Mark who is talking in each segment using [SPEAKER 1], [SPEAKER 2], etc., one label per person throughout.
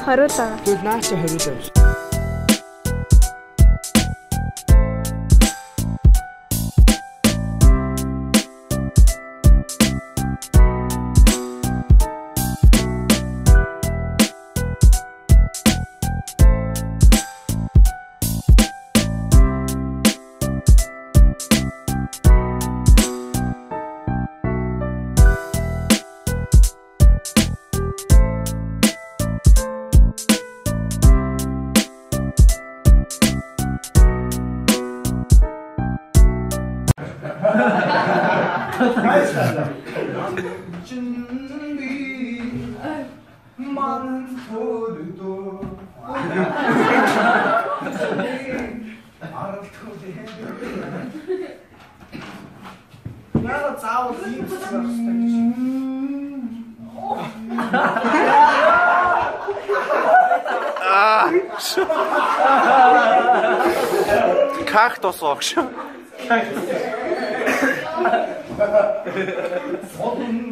[SPEAKER 1] Харуулаа.
[SPEAKER 2] Тэгвэл наач харуулаа.
[SPEAKER 3] Кактус огш.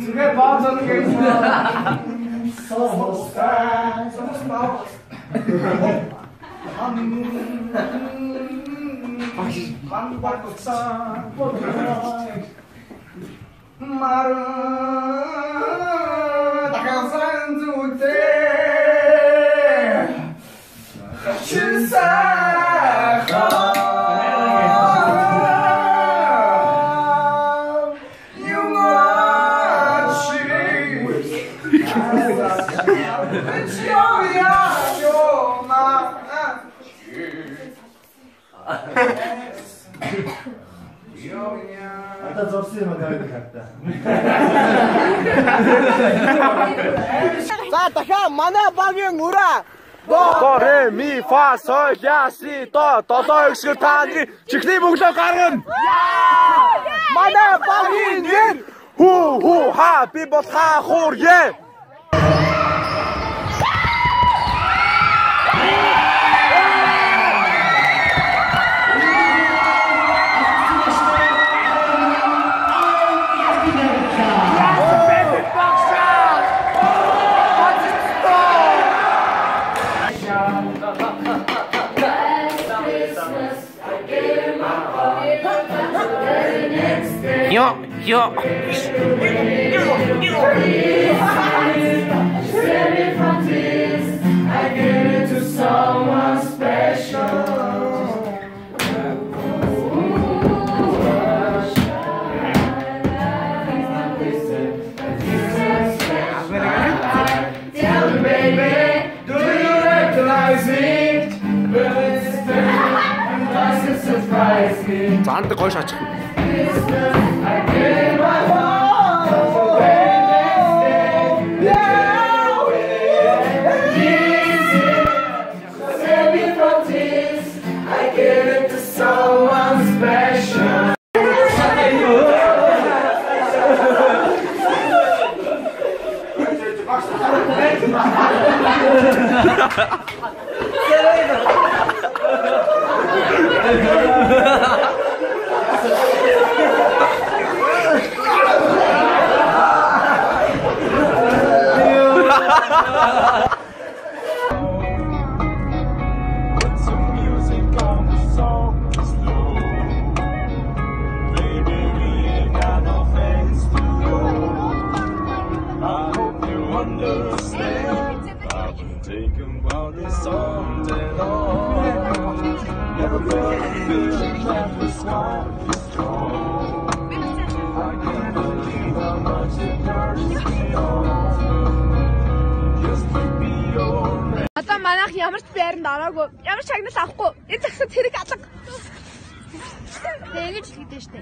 [SPEAKER 4] Зүгээр баазан гэж.
[SPEAKER 5] Ата зорсон юм даа хатта.
[SPEAKER 2] За дахиад манай багийн үрээ.
[SPEAKER 3] До ре ми фа соль ля си до долоо ихсгэр тааны чихний мөглөө гаргана.
[SPEAKER 2] Манай багийн нэр
[SPEAKER 3] Ху ха би бол ха хуур е. Yo. Заанд гой шаачих.
[SPEAKER 1] Одоо манайх ямар ч байранд ороогүй, ямар шагнал авахгүй. Энэ загсад хэрэг алга.
[SPEAKER 6] Тэгээ ингэж хэлдэг штэ.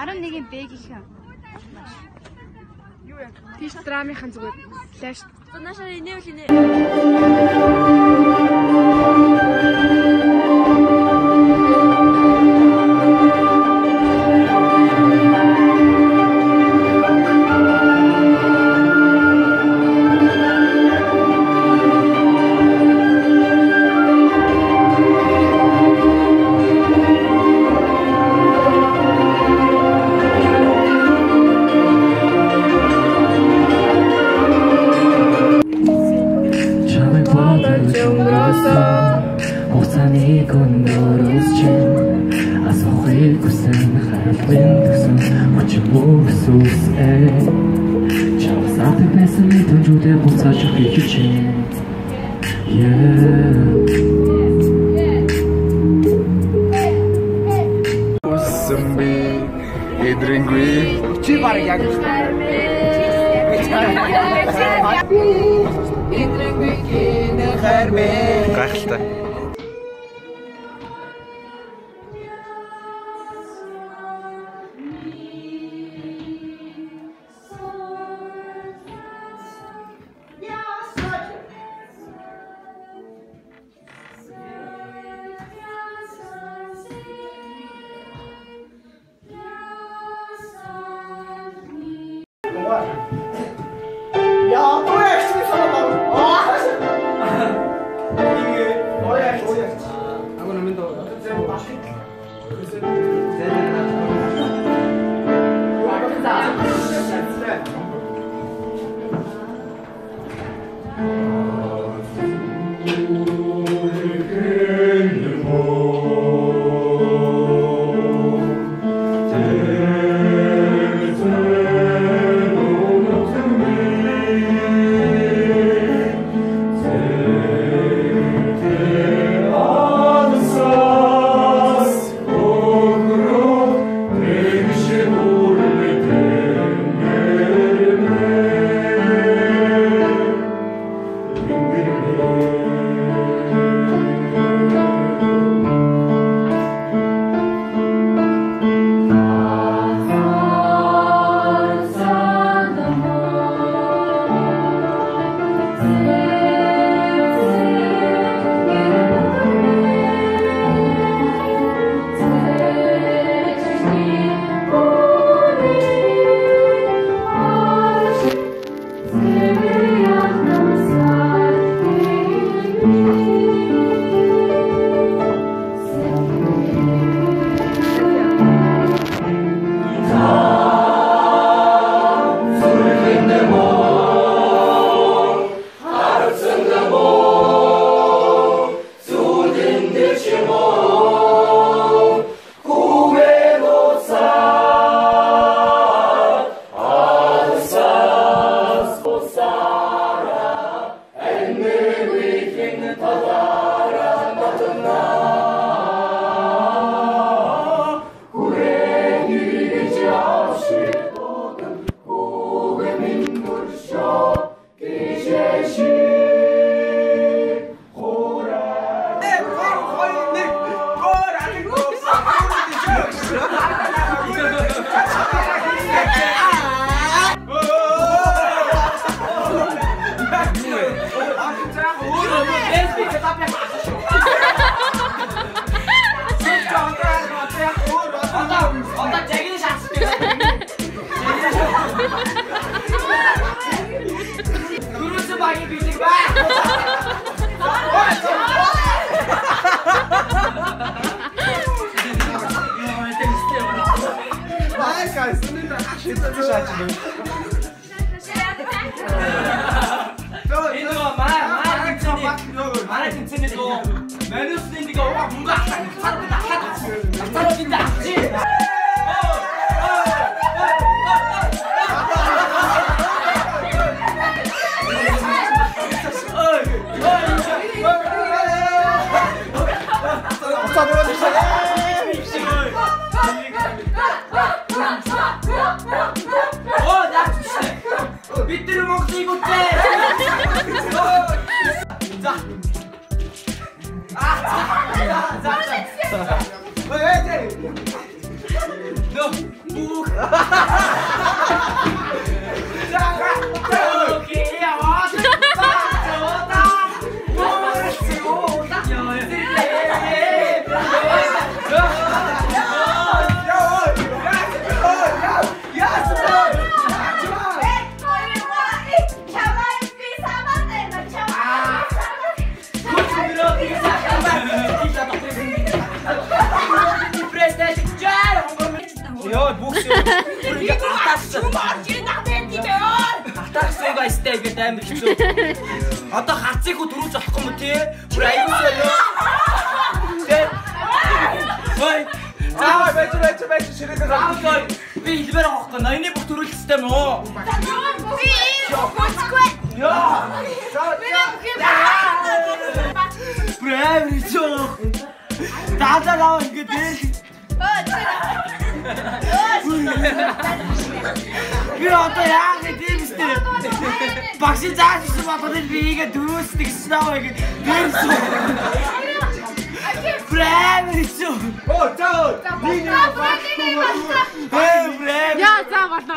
[SPEAKER 6] 11-ийн Б гэх юм.
[SPEAKER 1] Юу яа? Тийш драмынхан зүгээр лааш.
[SPEAKER 6] Наашаа инээл инээ.
[SPEAKER 7] хүсэн харахын гэсэн хүчин өгсөсэй чамаас аты байсан мэдэнжүүдээ буцааж өгөх чинь
[SPEAKER 3] Усэмби эдрингүй
[SPEAKER 2] Чи барыг яг
[SPEAKER 3] гайхалтай.
[SPEAKER 2] Одоо хацыг хөө дөрүүж авахгүй юм тий? Бүр аюулгүй ёо. Тий. Ой.
[SPEAKER 3] Аа байж ширээдээ
[SPEAKER 2] Заавал би хэлбэр авахгүй. Ноёны бүх төрөл систем үү? Яа. Брэвэр чоо. Даалаа ингэ дээр. Би одоо яах вэ диймстэй? Багш заасан батал бигээ дөрөвсдөг снаа ингэ дээрс. Брэвэр чоо.
[SPEAKER 3] Оо чоо.
[SPEAKER 1] Я за варна.